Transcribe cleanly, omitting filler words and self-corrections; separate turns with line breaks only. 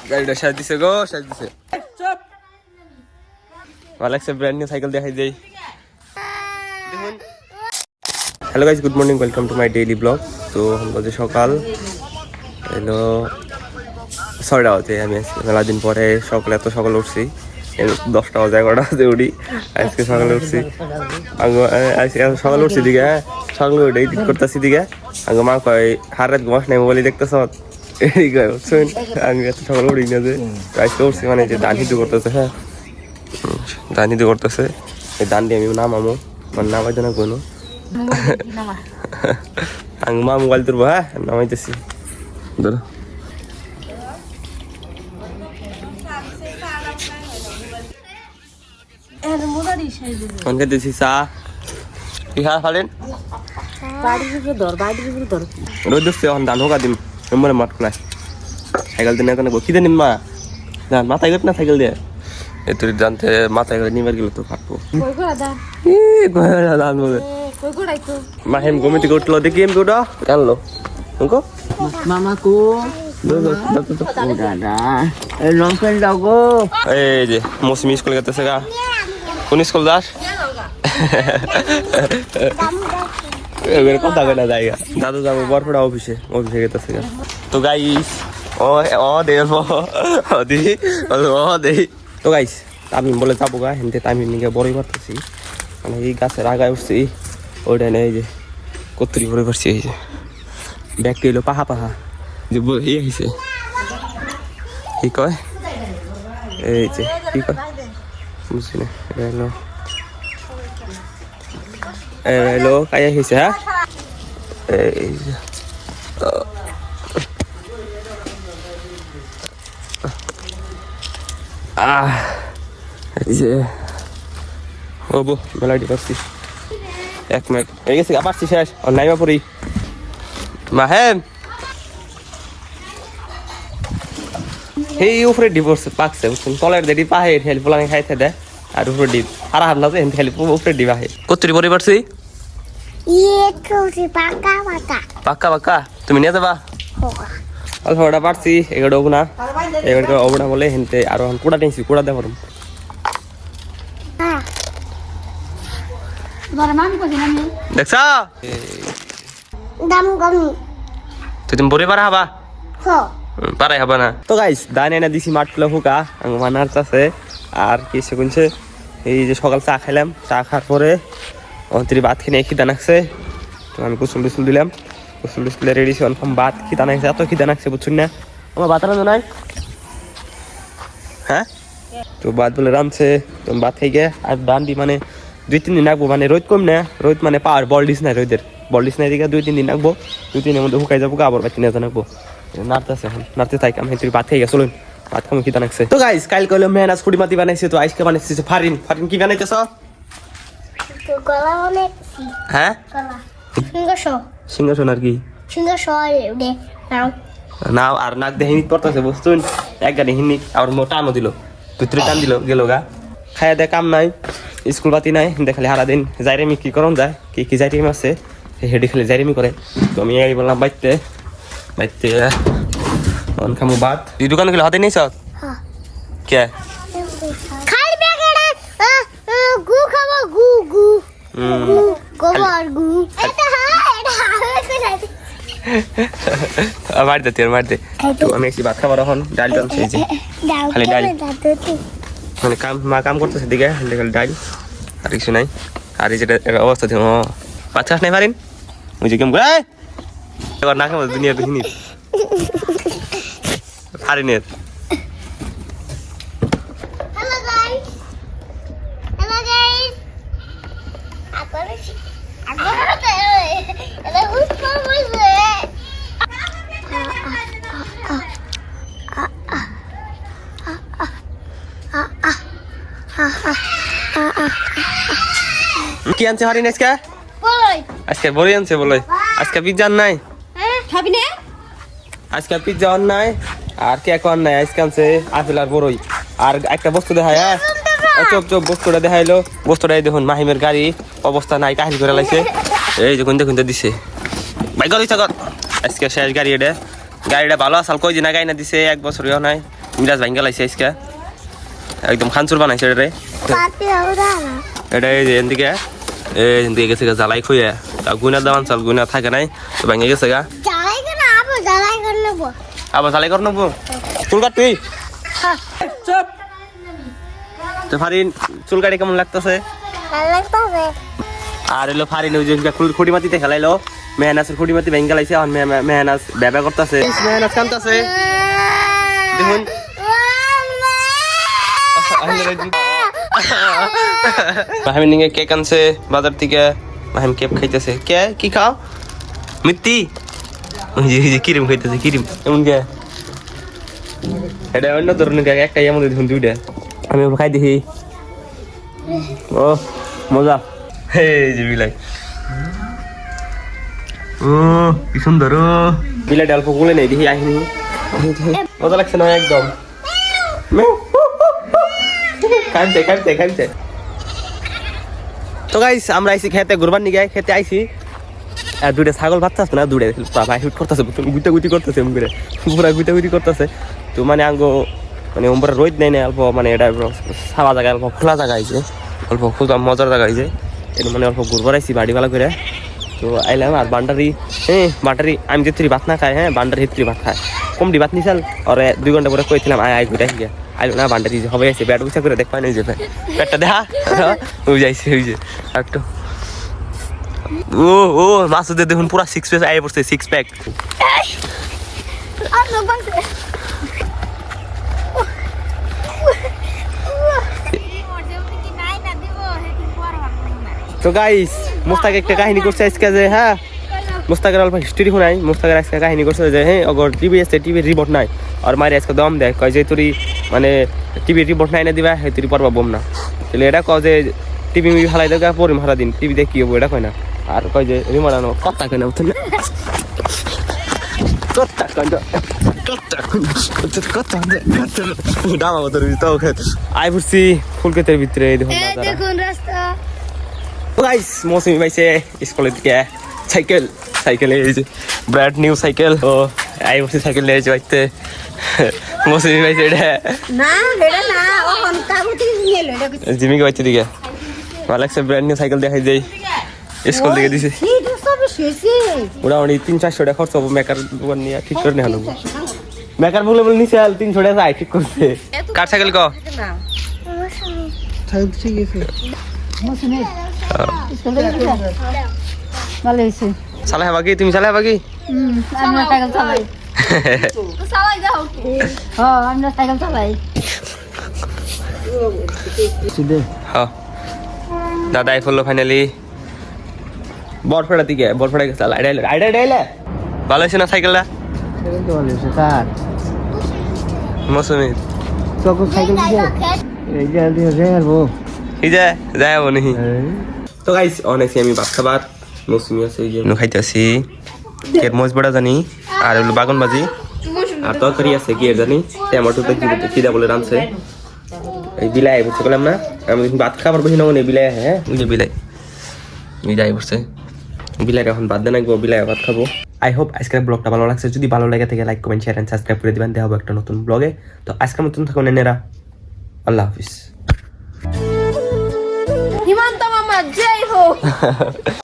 গাড়িটা সাজ দিছে গো, সাজ দিছে। ভালো লাগছে, ব্র্যান্ড নিউ সাইকেল দেখাই যাই। Hello guys, good morning, welcome to my daily blog. তো বাজে সকাল এলো 6টা বাজে। আমি আজকে মেলা দিন পরে সকালে এত সকালে উঠছি, 10টা বাজে 11টা বাজে উঠি। আজকে সকালে উঠছি, আজকে সকালে উঠছি দিকে, সকালে উঠে এডিট করতেছি দিকে। আগে মা কয় হার রাত ঘুমাস নাই, মোবাইলে দেখতেছ। এই কয় বুঝছেন, আমি এত সকালে উঠি না যে আজকে উঠছি, মানে যে ধান হিদু করতেছে। হ্যাঁ, ধান হিদু করতেছে। এই ধান দিয়ে আমি নামামো, মানে নামাই না কোনো মা মোবাইল তুলবো। হ্যাঁ, নামাইতেছি, ধরো। চা কি খা ফালেন রোদ দিচ্ছে, এখন ধান হোকা দিম মনে মাঠ খোলা সাইকেল দিন এখন কি দিন মা ধান মাথায় গেট না সাইকেল দিয়ে এ তুই জানতে মাথায় করে নিবার গেলে তো ফাটবো। ধান বলে মা হেম গমিতে উঠলো, দেখি এম উঠা কানলো
মামা কো
এই যে মৌসুমি স্কুল গেতেছে গা। কোন স্কুল দাস কথা কয় না জায়গা। দাদু যাবো বরফড়া অফিসে, অফিসে গেতেছে গা। তো গাইস তো গাইস তামিম বলে যাবো গা, হেনতে তামিম নিয়ে বড়ই পারতেছি, মানে এই গাছের আগায় উঠছি ওইটা নেই। এই যে কত্তরি ভরে পারছি, এই যে ব্যাগটা এলো পাহা পাহা যে ইয়ে হয়েছে কি কয়, এই যে কি কয় বুঝছি না, এটা এলো এলো কায়া হয়েছে। হ্যাঁ, এই যে এই যে ও বো মেলাটি পাচ্ছি 1 মিনিট এই গেছে পাচ্ছি শেষ নাইমা পড়ি মাহেম এই উপরে ডিভোর্স পাকছে বুঝছেন, তলের দেড়ি পাহে হেল্প লাগে খাইতে দেয় আর উপরে ডিপ আর হাত না যে হেল্প উপরে ডিপ আহে। কতটি পরে পারছি পাক্কা পাক্কা তুমি নিয়ে যাবা অল্প ওটা পারছি এগারো না এগারো অবনা বলে হেনতে আরো কুড়া টেনছি কুড়া দেওয়া পারম। দেখছ তুই তুমি বরে পারা হবা পারাই হবা না। তো গাইস দান এনে দিছি মাঠগুলো হুকা মানার চাষে আর কিছু কুনছে। এই যে সকাল চা খাইলাম, চা খাওয়ার পরে অন্তরি ভাত খেয়ে খিদা নাকছে, তো আমি কুসুল টুসুল দিলাম, কুসুল টুসুলে রেডি কনফার্ম ভাত খিদা নাকছে, এত খিদা নাকছে বুঝছুন না। আমার ভাত রান্ধো নাই? হ্যাঁ, তো ভাত বলে রাঁধছে, তো ভাত খাই গে আর ডান দি মানে 2-3 দিন রাখবো, মানে রোদ কম না, রোদ মানে পাওয়ার বলডিস নাই, রোদের বলডিস নাই দিকে 2-3 দিন রাখবো, 2-3 দিনের মধ্যে শুকাই যাবো, আবার বাচ্চা নিয়ে রাখবো। নাড়তেছে এখন নাড়তে থাকি, আমি তুই ভাত খাই গে চলুন ভাত খামো খিদা নাকছে। তো গাইস কাল কইলো মেহনাজ ফুড়ি মাতি বানাইছে, তো আজকে বানাইছে ফারিন। ফারিন কি বানাইতেছ? হ্যাঁ সিংহাসন আর কি না আর নাক দিয়ে হিনিক পড়তেছে বুঝতুন, এক গাড়ি হিনিক আর টানও দিল, তুই টান দিল গেল গা। খাইয়া দেয় কাম নাই, স্কুল বাতি নাই, দেখালে সারাদিন জাইরেমি কি করন যায়, কি কি জাইরেমি আছে হেডি খালি জাইরেমি করে। তো আমি এই বললাম বাইতে বাইতে অন খামু ভাত। তুই দোকান গেলে হাতে নিস কে মার দে তোর মার দে। তো আমি একটু ভাত খাবার এখন ডাল টানছি, এই যে খালি ডাল, মানে কাম মা কাম করতেছে দিকে খালি ডাল আর কিছু নাই। আর এই যেটা অবস্থা দেখো বাচ্চা নাই পারিন ওই যে কেমন এবার না কেমন দুনিয়া দেখিনি ফারিনের। কি আনছে হারিন আজকে? আজকে বড়ি আনছে বলে। আজকে পিজ্জা নাই খাবি না? আজকে পিজ্জা অন নাই আর কেক অন নাই, আজকে আনছে আপেল আর বড়ই। আর একটা বস্তু দেখায়, হ্যাঁ চোপ চোপ বস্তুটা দেখাইলো, বস্তুটাই দেখুন মাহিমের গাড়ি অবস্থা নাই, কাহিনী করে লাইছে। এই যে কোনটা কোনটা দিছে ভাই গলি চাকর আজকে শেষ গাড়ি এটা গাড়িটা ভালো আসাল কই দিন গাই না দিছে 1 বছর ইয়া নাই মিরাজ ভাঙ্গা লাইছে আজকে একদম খানচুর বানাইছে এটা রে এটা এই যে এদিকে গেছে গা জ্বালাই খুঁয়ে তা গুনা দামান চাল গুনা থাকে নাই তো ভেঙে গেছে গা আবার জ্বালাই কর নেবো চুল কাট তুই তো ফারিন চুল কাটি কেমন লাগতেছে আর এলো ফারিন ওই যে খুঁটি মাটিতে খেলাইলো মেহনাসের খুঁটি মাটি ভেঙে লাইছে আর মেহনাস ব্যবা করতেছে মেহনাস কামতাছে দেখুন মাহিম নিয়ে কেক আনছে বাজার থেকে মাহিম কেক খাইতেছে কে কি খাও মিত্তি কিরিম খাইতেছে কিরিম এমন কে এটা অন্য ধরনের কেক একটাই এমন দেখুন দুইটা আমি খাই দেখি ও মজা এই যে বিলাই ও কি সুন্দর বিলাইটা অল্প গুলে নেই দেখি আহিনি মজা লাগছে না একদম খাইছে তো গাইস আমরা আইছি খেতে ঘুরবার নিয়ে খেতে আইছি আর দুইটা ছাগল বাচ্চা আছে না দুইটা ভাই শুট করতেছে গুটাগুটি করতেছে পুরা গুটাগুটি করতেছে তো মানে আঙ্গো মানে ওমরা রোদ নেই না অল্প মানে এটা সাবা জায়গা অল্প খোলা জায়গা আইছে অল্প খোলা মজার জায়গা আইছে এটা মানে অল্প ঘুরবার আইছি বাড়িওয়ালা করে তো আইলাম আর বান্ডারি বান্ডারি আমি যে ভাত না খাই বান্ডারি হেত্রি ভাত খায় কমটি ভাত নিছাল আর 2 ঘন্টা পরে কইছিলাম আয় ঘুরে আসি আইলো না বান্ডারি হবে আছে ব্যাট গুছা করে দেখ পাই নাই যে পেটটা দেখা ওই যাইছে ওই যে একটু ও মাসুদের দেখুন পুরা 6 প্যাক আই পড়ছে 6 প্যাক তো গাইস মুস্তাক একটা কাহিনী করছে আজকে যে হ্যাঁ মুস্তাকের অল্প হিস্ট্রি শুনাই মুস্তাকের আজকে কাহিনী করছে যে হ্যাঁ অগর টিভি আছে টিভির রিমোট নাই আর মারি আজকে দম দেয় কয় যে তুই মানে টিভির রিমোট নাই না দিবা তুই পড়বা বম না তাহলে এটা কয় যে টিভি মিভি হালাই দেওয়া পড়ি মারা দিন টিভি দেখি হবো এটা কয় না আর কয় যে রিমোট আনো কথা কয় না উঠে না আই পড়ছি ফুলক্ষেতের ভিতরে দেখুন রাস্তা গাইস মৌসুমি পাইছে স্কুলের দিকে সাইকেলে এই যে ব্র্যান্ড নিউ সাইকেল ও আই বসে সাইকেল নিয়ে যাইতে মৌসুমি পাইছে এটা জিমিকে পাইছে দিকে ভালো লাগছে ব্র্যান্ড নিউ সাইকেল দেখাই যাই স্কুল থেকে দিছে ওরা অনেক 300-400 টাকা খরচ হবো মেকার দোকান নিয়ে ঠিক করে নেওয়া লাগবো মেকার বলে নিছে 300 টাকা ঠিক করছে কার সাইকেল ক ঠিক আছে চালাই বাকি তুমি চালাই বাকি দাদা আইফলো ফাইনালি বরফাড়া দিকে বরফাড়া গেছে আইডা ভালো হয়েছে না সাইকেলটা মৌসুমি যাবো নি তো গাইস অনেক আমি ভাত খাবার মৌসুমি আছে খাইতেছি এর মোজ বড়া জানি আর হলো বাগন বাজি আর তরকারি আছে কি জানি টমেটো তো কিদা বলে রানছে এই বিলাই বুঝতে পারলাম না আমি ভাত খাবার বসে নেবো বিলাই হ্যাঁ ওই যে বিলাই এই যাই বসছে বিলাই এখন বাদ দেন বিলাই ভাত খাবো আই হোপ আজকের ব্লগটা ভালো লাগছে যদি ভালো লাগে থাকে like comment share and subscribe করে দিবেন দেখা হবে একটা নতুন ব্লগে তো আজকের মতন থাকুন নেরা আল্লাহ হাফিজ হিমন্ত মামা জয় হোক